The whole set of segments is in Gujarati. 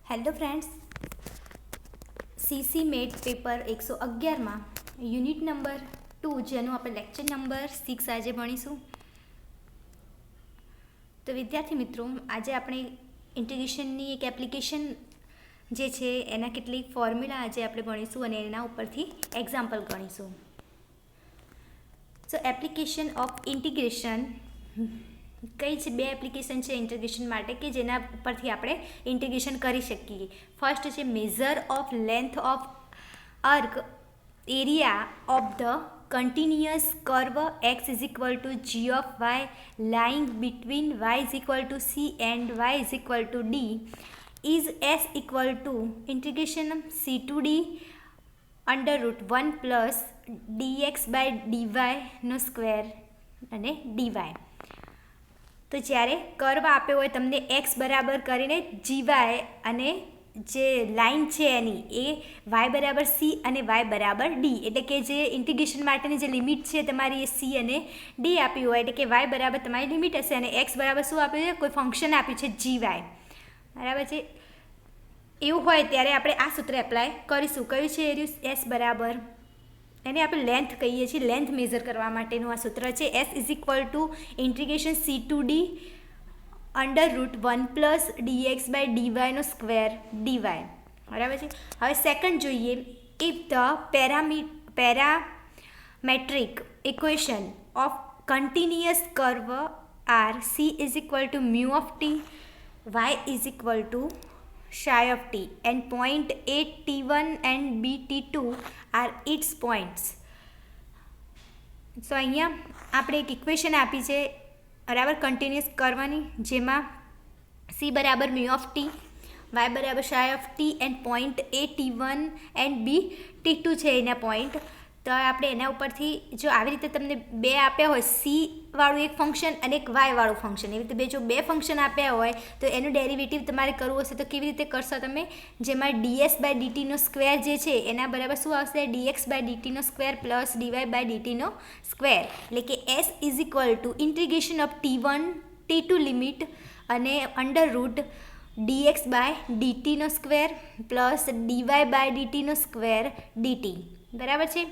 Hello friends, CC MET paper 111માં યુનિટ નંબર 2 જેનું આપણે લેક્ચર નંબર 6 આજે ભણીશું. તો વિદ્યાર્થી મિત્રો, આજે આપણે ઇન્ટિગ્રેશનની એક એપ્લિકેશન જે છે એના કેટલીક ફોર્મ્યુલા આજે આપણે ભણીશું અને એના ઉપરથી એક્ઝામ્પલ ગણીશું. સો એપ્લિકેશન ઓફ ઇન્ટિગ્રેશન, કઈ જ બે એપ્લિકેશન છે ઇન્ટિગ્રેશન માટે કે જેના પરથી આપણે ઇન્ટિગ્રેશન કરી શકીએ. ફર્સ્ટ છે measure of length of arc area of the continuous curve x is equal to g ઓફ y lying between y is equal to c and y is equal to d is s equal to integration c to d under root 1 plus dx by dy નો સ્ક્વેર અને dy. તો જ્યારે કર્વ આપ્યો હોય તમને x બરાબર કરીને gy અને જે લાઇન છે એની એ y બરાબર c અને y બરાબર d, એટલે કે જે ઇન્ટિગ્રેશન માટેની જે લિમિટ છે તમારી એ c અને d આપ્યું હોય, એટલે કે y બરાબર તમારી લિમિટ હશે અને x બરાબર શું આપ્યું છે, કોઈ ફંક્શન આપ્યું છે gy બરાબર છે. એવું હોય ત્યારે આપણે આ સૂત્ર એપ્લાય કરીશું. કયું છે એ s બરાબર, એને આપણે લેન્થ કહીએ છીએ, લેન્થ મેઝર કરવા માટેનું આ સૂત્ર છે. s is equal to integration c to d under root 1 plus dx by dy નો સ્ક્વેર dy બરાબર છે. હવે સેકન્ડ જોઈએ, if the parametric equation of continuous curve are c is equal to mu of t, y is equal to psi of t and point A t1 and B t2 are its points. સો અહીંયા આપણે એક ઇક્વેશન આપી છે બરાબર કન્ટિન્યુઅસ કરવાની, જેમાં c બરાબર મ્યુ ઓફ ટી, y બરાબર psi of t end point A t1 and B t2 છે એના પોઈન્ટ. તો આપણે એના ઉપરથી જો આવી રીતે તમને બે આપ્યા હોય, c વાળું એક ફંક્શન અને એક y વાળું ફંક્શન, એવી રીતે જો બે ફંક્શન આપ્યા હોય તો એનું ડેરિવેટિવ તમારે કરવું હશે તો કેવી રીતે કરશો તમે, જેમાં ds બાય ડીટીનો સ્ક્વેર જે છે એના બરાબર શું આવશે, dx બાય ડીટીનો સ્ક્વેર પ્લસ dy બાય ડીટીનો સ્ક્વેર, એટલે કે s is equal to integration of t1 t2 limit અને અંડર રૂટ dx બાય ડીટીનો સ્ક્વેર પ્લસ dy બાય ડીટીનો સ્ક્વેર dt બરાબર છે.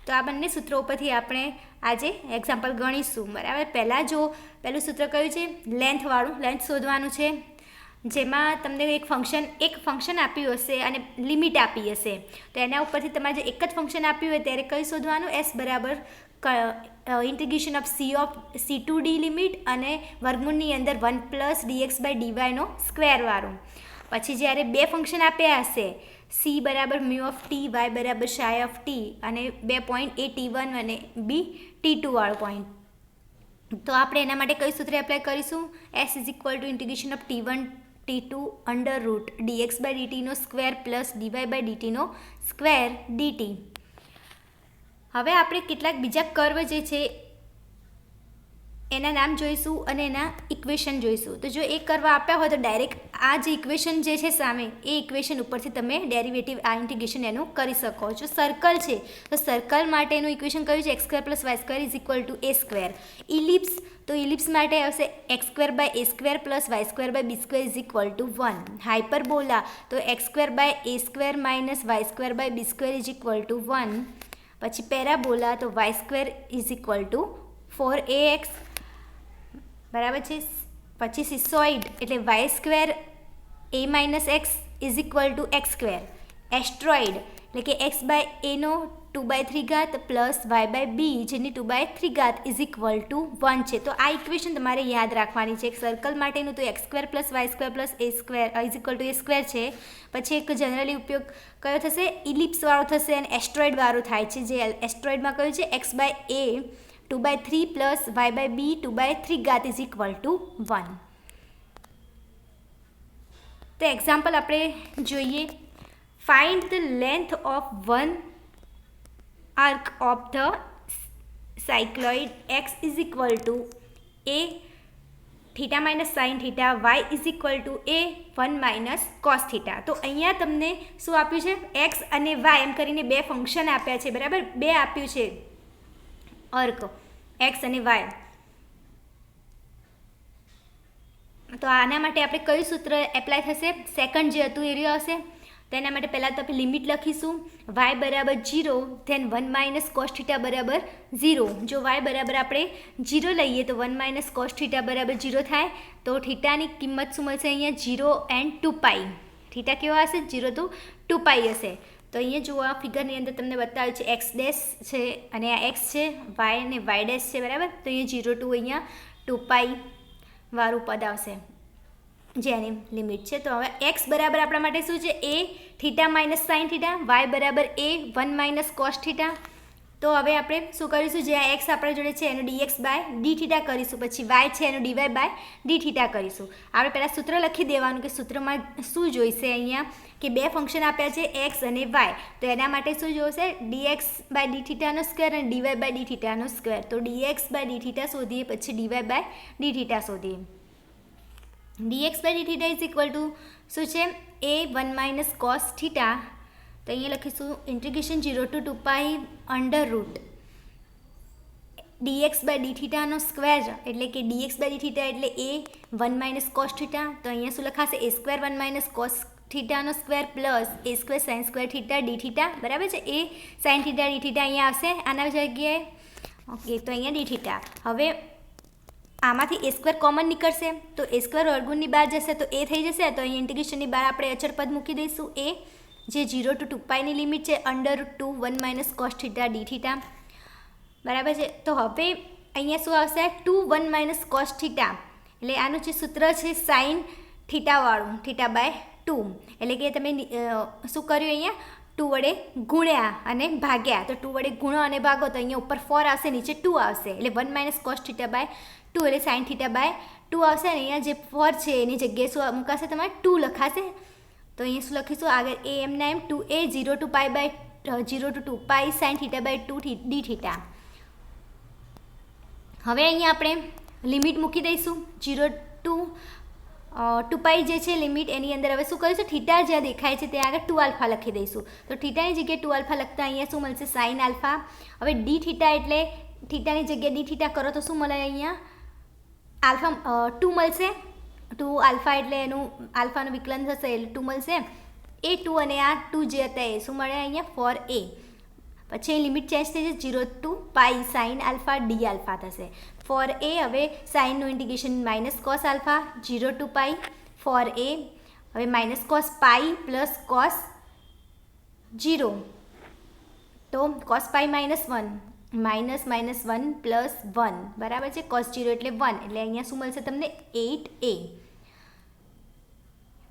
તો આ બંને સૂત્રો ઉપરથી આપણે આજે એક્ઝામ્પલ ગણીશું બરાબર. પહેલું સૂત્ર કયું છે, લેન્થવાળું, લેન્થ શોધવાનું છે, જેમાં તમને એક ફંક્શન આપ્યું હશે અને લિમિટ આપી હશે. તો એના ઉપરથી તમારે જે એક જ ફંક્શન આપ્યું હોય ત્યારે કયું શોધવાનું, s બરાબર integration of c to d limit અને વર્ગમૂળની અંદર 1 પ્લસ dx બાય dy નો સ્ક્વેરવાળું. પછી જ્યારે બે ફંક્શન આપ્યા હશે, c બરાબર મ્યુ ઓફ ટી, y બરાબર psi ઓફ ટી અને બે પોઈન્ટ A t1 અને B t2 વાળો પોઈન્ટ, તો આપણે એના માટે કયું સૂત્ર એપ્લાય કરીશું, s is equal to integration of t1 t2 under root dx by ડીટીનો સ્ક્વેર પ્લસ dy બાય ડીટીનો સ્ક્વેર dt. હવે આપણે કેટલાક બીજા કર્વ જે છે એના નામ જોઈશું અને એના ઇક્વેશન જોઈશું. તો જો એ કર્વ આપ્યા હોય તો ડાયરેક્ટ આ જે ઇક્વેશન જે છે સામે એ ઇક્વેશન ઉપરથી તમે ડેરિવેટિવ આ ઇન્ટિગ્રેશન એનું કરી શકો છો. સર્કલ છે તો સર્કલ માટેનું ઇક્વેશન કયું છે, x square plus y square is equal to a square. Ellipse, તો ઇલિપ્સ માટે આવશે x square by a square plus y square by b square is equal to 1. Hyperbola, તો x square by a square minus y square by b square is equal to 1. પછી પેરાબોલા, તો y square is equal to 4ax બરાબર છે. પછી સિસોઇડ એટલે y square a minus x is equal two x square. Asteroid એટલે કે એક્સ બાય એનો 2/3 પ્લસ વાય બાય બી જેની 2/3 ઇઝ ઇક્વલ ટુ 1 છે. તો આ ઇક્વેશન તમારે યાદ રાખવાની છે. એક સર્કલ માટેનું તો x square plus y square plus a square is equal to a square છે. પછી એક જનરલી ઉપયોગ કયો થશે, ઇલિપ્સવાળો થશે અને એસ્ટ્રોઇડવાળું થાય છે. જે એસ્ટ્રોઇડમાં કયું છે, x by a 2/3 plus y by b 2/3 is equal to 1. તો એક્ઝામ્પલ આપણે જોઈએ, find the length of one arc of the cycloid x is equal to a theta minus sine theta, y is equal to a 1 minus cos theta. તો અહીંયા તમને શું આપ્યું છે, x અને y એમ કરીને બે ફંક્શન આપ્યા છે બરાબર, બે આપ્યું છે આર્ક x અને y તો આના માટે આપણે કયું સૂત્ર એપ્લાય થશે? સેકન્ડ જે હતું એ રહ્યું આવશે. તો એના માટે પહેલાં તો આપણે લિમિટ લખીશું y બરાબર 0 ધેન 1 માઇનસ કોસ થીટા બરાબર 0. જો y બરાબર આપણે 0 લઈએ તો 1 માઇનસ કોસ થીટા બરાબર 0 થાય. તો થીટાની કિંમત શું મળશે અહીંયા? 0 એન્ડ 2π. થીટા કેવો હશે? 0 to 2π હશે. તો અહીંયા જુઓ આ ફિગરની અંદર તમને બતાવ્યું છે એક્સ ડેશ છે અને આ એક્સ છે, વાય અને વાય ડેશ છે, બરાબર. તો અહીંયા 0 to અહીંયા 2π વાળું પદ આવશે જેની લિમિટ છે. તો હવે એક્સ બરાબર આપણા માટે શું છે? A theta minus sine theta, y બરાબર એ 1 માઇનસ કોસ થીટા. તો હવે આપણે શું કરીશું? જે આ એક્સ આપણા જોડે છે એનું dx બાય ડી થીટા કરીશું, પછી વાય છે એનું dy બાય ડી થીટા કરીશું. આપણે પહેલાં સૂત્ર લખી દેવાનું કે સૂત્રમાં શું જોઈશે અહીંયા કે બે ફંક્શન આપ્યા છે એક્સ અને વાય. તો એના માટે શું જોઈશે? dx બાય ડી થીટાનો સ્ક્વેર અને dy બાય ડી થીટાનો સ્ક્વેર. તો dx બાય ડી થીટા શોધીએ, પછી dy બાય ડી થીટા શોધીએ. dx by d theta is equal to શું છે? A 1 minus cos theta. તો અહીંયા લખીશું integration 0 to 2π under root dx by d થીટાનો સ્ક્વેર, એટલે કે dx બાય ડી થીટા એટલે એ 1 માઇનસ કોસ થીટા. તો અહીંયા શું લખાશે? એ સ્ક્વેર 1 માઇનસ કોસ થીટાનો square plus a square sine square theta d theta, બરાબર છે. A sine theta d theta અહીંયા આવશે આના જગ્યાએ. ઓકે, તો અહીંયા ડી થીટા. હવે આમાંથી એ સ્ક્વેર કોમન નીકળશે તો એ સ્ક્વેર વર્ગમૂળની બહાર જશે તો એ થઈ જશે. તો અહીંયા ઇન્ટિગ્રેશનની બહાર આપણે અચળ પદ મૂકી દઈશું એ, જે 0 to 2πની લિમિટ છે under route 2 1 minus cos theta d theta, બરાબર છે. તો હવે અહીંયા શું આવશે? 2 1 માઇનસ કોસ થીટા, એટલે આનું જે સૂત્ર છે સાઇન થીટાવાળું, થીટા બાય 2. એટલે કે તમે શું કર્યું? અહીંયા 2 વડે ગુણ્યા અને ભાગ્યા. તો 2 વડે ગુણો અને ભાગો તો અહીંયા ઉપર 4 આવશે, નીચે 2 આવશે. એટલે 1 માઇનસ કોસ થીટા બાય 2 એટલે સાઇન થીટા બાય 2 આવશે. અને અહીંયા જે 4 છે એની જગ્યાએ શું મૂકાશે? તમારે 2 લખાશે. તો અહીંયા શું લખીશું આગળ? એ એમના એમ 2a 0 to π by 0 to 2π sine theta by 2 d theta. હવે અહીંયા આપણે લિમિટ મૂકી દઈશું 0 to 2π જે છે લિમિટ, એની અંદર હવે શું કરીશું? થીટા જ્યાં દેખાય છે ત્યાં આગળ 2 આલ્ફા લખી દઈશું. તો થીટાની જગ્યાએ 2 આલ્ફા લખતા અહીંયા શું મળશે? Sine alpha. હવે ડી થીટા એટલે થીટાની જગ્યાએ ડી થીટા કરો તો શું મળે? અહીંયા આલ્ફા 2 મળશે. 2 આલ્ફા એટલે એનું આલ્ફાનું વિકલન થશે એટલે 2 મળશે. એ 2 અને આ 2 જે હતા એ શું મળે? અહીંયા 4a. પછી લિમિટ ચેન્જ થઈ જશે 0 to π sine alpha d alpha થશે 4a. હવે સાઇનનું integration minus cos alpha 0 to π 4a. હવે minus cos pi plus cos 0. તો cos pi minus 1 minus minus 1 plus 1, બરાબર છે. કોસ 0 એટલે 1, એટલે અહીંયા શું મળશે તમને? 8a.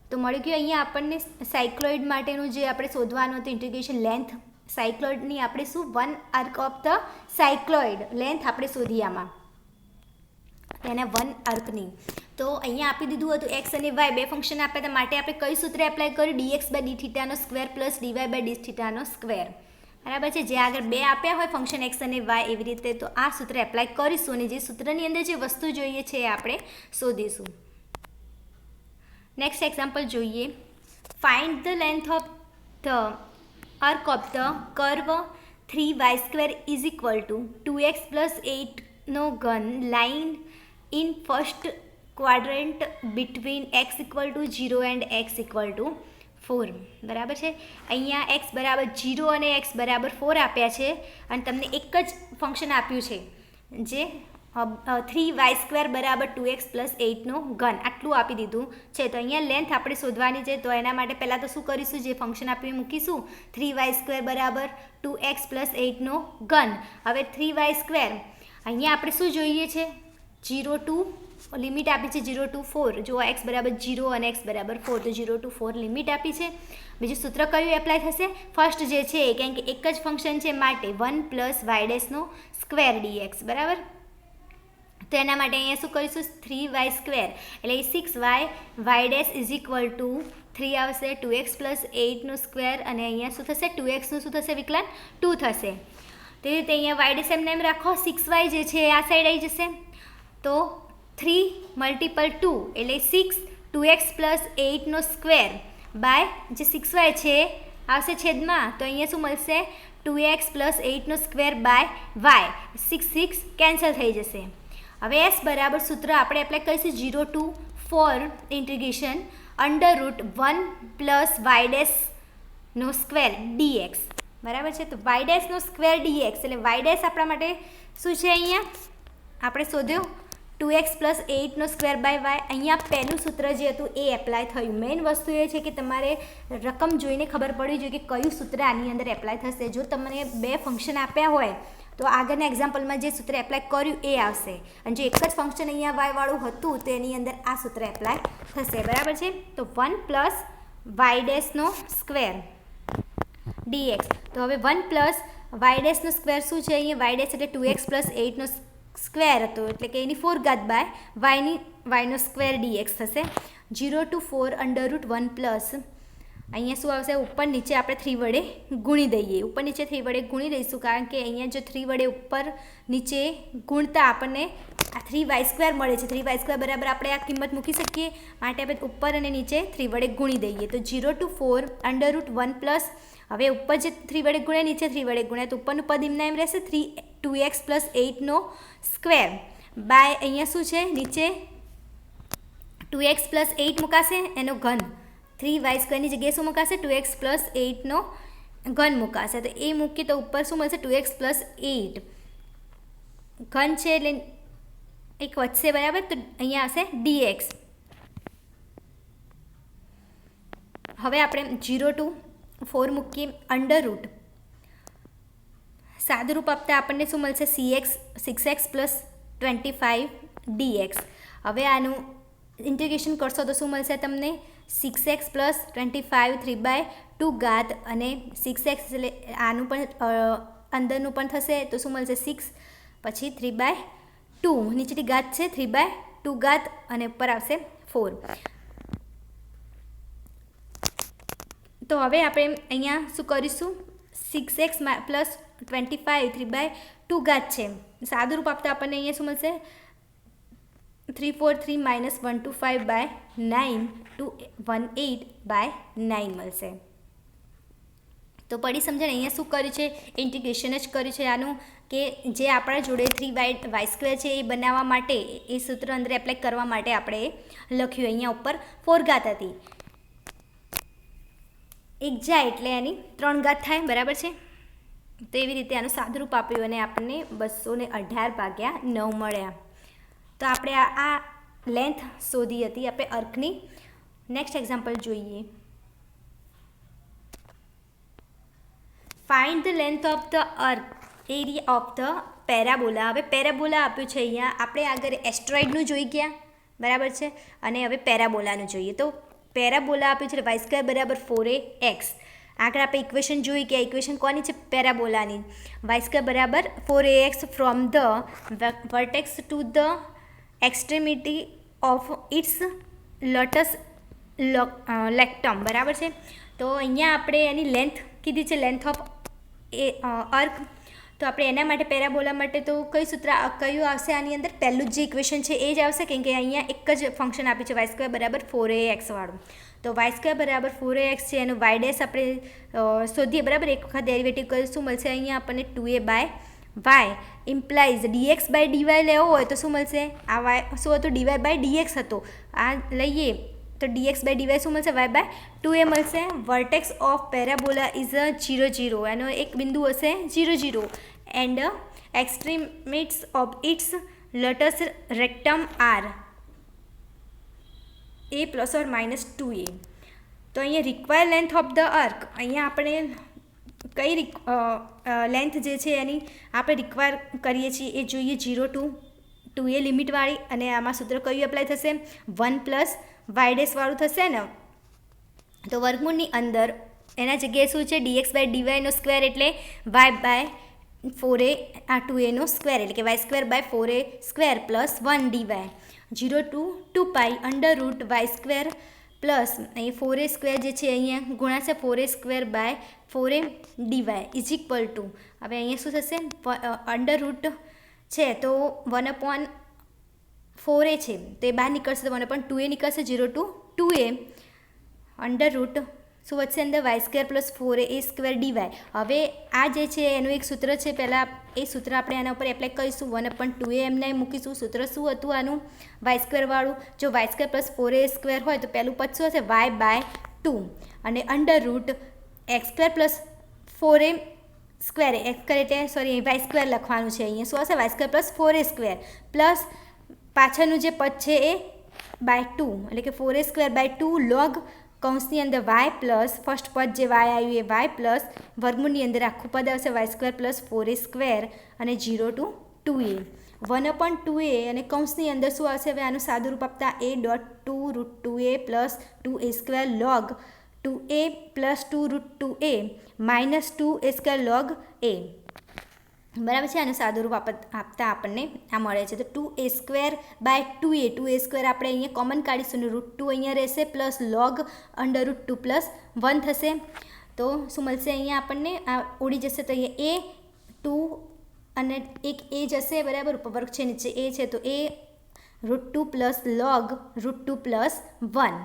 તો મળી ગયું. અહીંયા આપણને સાયક્લોઇડ માટેનું જે આપણે શોધવાનું હતું ઇન્ટિગ્રેશન લેન્થ, સાયક્લોઇડની આપણે શું 1 arc of the cycloid length આપણે શોધી આમાં એના 1 આર્કની. તો અહીંયા આપી દીધું હતું એક્સ અને વાય બે ફંક્શન આપ્યા હતા, માટે આપણે કઈ સૂત્ર એપ્લાય કર્યું? dx બાય ડી થીટાનો square plus dy by d થીટાનો સ્ક્વેર, બરાબર છે. જે આગળ બે આપ્યા હોય ફંક્શન એક્સ અને વાય એવી રીતે, તો આ સૂત્ર એપ્લાય કરીશું અને જે સૂત્રની અંદર જે વસ્તુ જોઈએ છે એ આપણે શોધીશું. નેક્સ્ટ એક્ઝામ્પલ જોઈએ. Find the length of the arc of the curve 3y² is equal to 2x plus 8 નો ઘન line in first quadrant between x equal to 0 and x equal to 4, બરાબર છે. અહીંયા x બરાબર 0 અને x બરાબર 4 આપ્યા છે અને તમને એક જ ફંક્શન આપ્યું છે જે 3y² બરાબર 2x plus 8નો ઘન, આટલું આપી દીધું છે. તો અહીંયા લેન્થ આપણે શોધવાની છે. તો એના માટે પહેલાં તો શું કરીશું? જે ફંક્શન આપ્યું મૂકીશું 3y² બરાબર 2x plus 8નો ઘન. હવે 3y², અહીંયા આપણે શું જોઈએ છે? 0 to લિમિટ આપી છે 0 to 4. જો x બરાબર 0 અને x બરાબર 4, તો 0 to 4 લિમિટ આપી છે. બીજું સૂત્ર કયું એપ્લાય થશે? ફર્સ્ટ જે છે કારણ કે એક જ ફંક્શન છે માટે 1 પ્લસ y' સ્ક્વેર dx, બરાબર. તો એના માટે અહીંયા શું કરીશું? 3y² એટલે 6y y' is equal two 3 આવશે, 2x પ્લસ 8નો સ્ક્વેર અને અહીંયા શું થશે? 2xનું શું થશે? વિકલન 2 થશે. તે રીતે અહીંયા y' એમને એમ રાખો. 6y જે છે આ સાઈડ આવી જશે તો 3 × 2 એટલે 6, 2x પ્લસ 8નો સ્ક્વેર બાય જે 6y છે આવશે છેદમાં, તો અહીંયા શું મળશે? 2x પ્લસ 8નો સ્ક્વેર બાય y. 6 કેન્સલ થઈ જશે. હવે s બરાબર સૂત્ર આપણે એપ્લાય કરીશું 0 to four integration under root 1 plus y ડેશનો સ્ક્વેર ડીએક્સ, બરાબર છે. તો વાય ડેશનો સ્ક્વેર ડીએક્સ એટલે વાય ડેશ આપણા માટે શું છે? અહીંયા આપણે શોધ્યો 2x પ્લસ 8નો સ્ક્વેર બાય વાય. અહીંયા પહેલું સૂત્ર જે હતું એ એપ્લાય થયું. મેઇન વસ્તુ એ છે કે તમારે રકમ જોઈને ખબર પડવી જોઈએ કે કયું સૂત્ર આની અંદર એપ્લાય થશે. જો તમને બે ફંક્શન આપ્યા હોય તો આગળના એક્ઝામ્પલમાં જે સૂત્ર એપ્લાય કર્યું એ આવશે, અને જો એક જ ફંક્શન અહીંયા વાયવાળું હતું તો એની અંદર આ સૂત્ર એપ્લાય થશે, બરાબર છે. તો 1 પ્લસ વાય ડેશનો સ્ક્વેર ડીએક્સ. તો હવે 1 પ્લસ વાય ડેશનો સ્ક્વેર શું છે? અહીંયા વાય ડેશ એટલે 2x પ્લસ 8નો સ્ક્વેર હતો એટલે કે એની 4 ઘાત બાય વાયનો સ્ક્વેર ડીએક્સ થશે. 0 to 4 અંડર રૂટ 1 પ્લસ અહીંયા શું આવશે? ઉપર નીચે આપણે 3 વડે ગુણી દઈએ. ઉપર નીચે 3 વડે ગુણી દઈશું કારણ કે અહીંયા જો 3 વડે ઉપર નીચે ગુણતા આપણને આ 3y² મળે છે. 3y² બરાબર આપણે આ કિંમત મૂકી શકીએ, માટે આપણે ઉપર અને નીચે 3 વડે ગુણી દઈએ. તો 0 to 4 અંડર રૂટ 1 પ્લસ, હવે ઉપર જે 3 વડે ગુણ્યા નીચે 3 વડે ગુણ્યા તો ઉપરનું પદ એમના એમ રહેશે. 2x પ્લસ 8નો સ્ક્વેર બાય અહીંયા શું છે? નીચે 2x પ્લસ 8 મુકાશે એનો ઘન, 3y² જગ્યાએ શું મુકાશે? 2x પ્લસ 8નો ઘન મુકાશે. તો એ મૂકીએ તો ઉપર શું મળશે? 2x પ્લસ 8 ઘન છે એટલે એક વધશે, બરાબર. તો અહીંયા આવશે dx. હવે આપણે 0 to 4 મૂકીએ અંડર રૂટ, સાદું રૂપ આપતા આપણને શું મળશે? 6x plus 25 dx. હવે આનું ઇન્ટિગ્રેશન કરશો તો શું મળશે તમને? 6x પ્લસ 25 3/2 ઘાત અને 6x એટલે આનું પણ અંદરનું પણ થશે તો શું મળશે? 6 પછી 3/2 નીચેની ઘાત છે 3/2 ઘાત અને ઉપર આવશે 4. તો હવે આપણે અહીંયા શું કરીશું? 6x પ્લસ 25 3/2 ઘાત છે, સાદું રૂપ આપતા આપણને અહીંયા શું મળશે? 343 માઇનસ 125/9 218/9 મળશે. તો પડી સમજણ? અહીંયા શું કર્યું છે? ઇન્ટિગ્રેશન જ કર્યું છે આનું, કે જે આપણા જોડે 3y² છે એ બનાવવા માટે, એ સૂત્ર અંદર એપ્લાય કરવા માટે આપણે લખ્યું. અહીંયા ઉપર 4 ઘાત હતી, એક જાય એટલે એની 3 ઘાત થાય, બરાબર છે. તો એવી રીતે આનું સાદુરૂપ આપ્યું અને આપણને 218/9 મળ્યા. તો આપણે આ લેન્થ શોધી હતી આપણે અર્કની. નેક્સ્ટ એક્ઝામ્પલ જોઈએ. Find the length of the અર્ક એરિયા ઓફ ધ પેરાબોલા. હવે પેરાબોલા આપ્યું છે અહીંયા, આપણે આગળ એસ્ટ્રોઇડનું જોઈ ગયા, બરાબર છે, અને હવે પેરાબોલાનું જોઈએ. તો પેરાબોલા આપ્યું છે y² બરાબર 4ax. આગળ આપણે ઇક્વેશન જોઈ કે આ ઇક્વેશન કોની છે? પેરાબોલાની. y² બરાબર 4ax from the vertex to the extremity of its latus rectum, બરાબર છે. તો અહીંયા આપણે એની લેન્થ કીધી છે, લેન્થ ઓફ અર્ક. તો આપણે એના માટે પેરાબોલા માટે તો કયું સૂત્ર કયું આવશે આની અંદર? પહેલું જ જે ઇક્વેશન છે એ જ આવશે, કેમ કે અહીંયા એક જ ફંક્શન આપ્યું છે y² બરાબર 4ax વાળું. તો y² બરાબર 4ax છે, એનું y ડેશ આપણે શોધીએ, બરાબર. એક વખત ડેરિવેટિવ કરીએ શું મળશે? અહીંયા આપણને 2a/y implies dx by dy લેવો હોય તો શું મળશે? આ y શું હતું? dy બાય dx હતો. આ લઈએ તો dx બાય dy શું મળશે? y બાય 2a મળશે. વર્ટેક્સ ઓફ પેરાબોલા ઇઝ 0 0, એનો એક બિંદુ હશે 0 0, and extremities of its latus rectum are a plus or minus 2a. તો અહીંયા રિક્વાયર લેન્થ ઓફ ધ અર્ક, અહીંયા આપણે કઈ લેન્થ જે છે એની આપણે રિક્વાયર કરીએ છીએ એ જોઈએ. 0 to 2a લિમિટવાળી, અને આમાં સૂત્ર કયું એપ્લાય થશે? 1 પ્લસ વાય ડેશ વાળું થશે ને. તો વર્ગમૂળની અંદર એના જગ્યાએ શું છે? dx બાય dy નો સ્ક્વેર એટલે y બાય 4a આ 2a નો સ્ક્વેર એટલે કે y² by 4a² plus 1 dy. 0 to 2π under root y² plus અહીં 4a² જે છે અહીંયા ગુણાશે 4a² by 4a dy is equal to, હવે અહીંયા શું થશે? અંડર રૂટ છે તો 1/4a છે તો એ બહાર નીકળશે તો 1/2a નીકળશે. 0 to 2a અંડર રૂટ શું વધશે અંદર y² + 4a² dy. હવે આ જે છે એનું એક સૂત્ર છે, પહેલાં એ સૂત્ર આપણે આના ઉપર એપ્લાય કરીશું. 1/2a એમને મૂકીશું. સૂત્ર શું હતું આનું y² વાળું? જો y² + 4a² હોય તો પહેલું પદ શું હશે? y/2 અને √x² + 4a² એટલે સોરી y² લખવાનું છે. અહીંયા શું હશે? y² + 4a² પ્લસ પાછળનું જે પદ છે એ /2 એટલે કે 4a² / 2 log કૌંસની અંદર y પ્લસ ફર્સ્ટ પદ જે y આવ્યું એ y પ્લસ વર્ગમૂળની અંદર આખું પદ આવશે y² + 4a² અને 0 to 2a 1/2a અને કૌંસની અંદર શું આવશે? હવે આનું સાદું રૂપ આપતા a.2 √2a + 2a² log 2a + 2 √2a - 2a² log a. બરાબર છે. આનું સાદું રૂપ આપતા આપણને આ મળે છે. તો 2a² / 2a 2a² આપણે અહીંયા કોમન કાઢીશું અને √2 અહીંયા રહેશે પ્લસ log √2 + 1 થશે. તો શું મળશે? અહીંયા આપણને આ ઉડી જશે તો અહીંયા a 2 અને એક a જશે. બરાબર, વર્ગ છે નીચે a છે તો a √2 + log √2 + 1.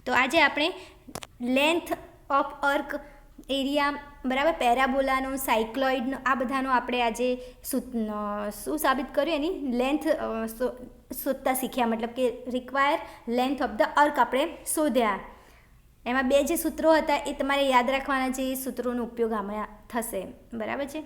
તો આજે આપણે લેન્થ ઓફ અર્ક એરિયા બરાબર પેરાબોલાનો સાયક્લોઇડનો આ બધાનો આપણે આજે શું સાબિત કર્યું? એની લેન્થ શોધતા શીખ્યા, મતલબ કે રિક્વાયર લેન્થ ઓફ ધ અર્ક આપણે શોધ્યા. એમાં બે જે સૂત્રો હતા એ તમારે યાદ રાખવાના છે. એ સૂત્રોનો ઉપયોગ આમાં થશે. બરાબર છે.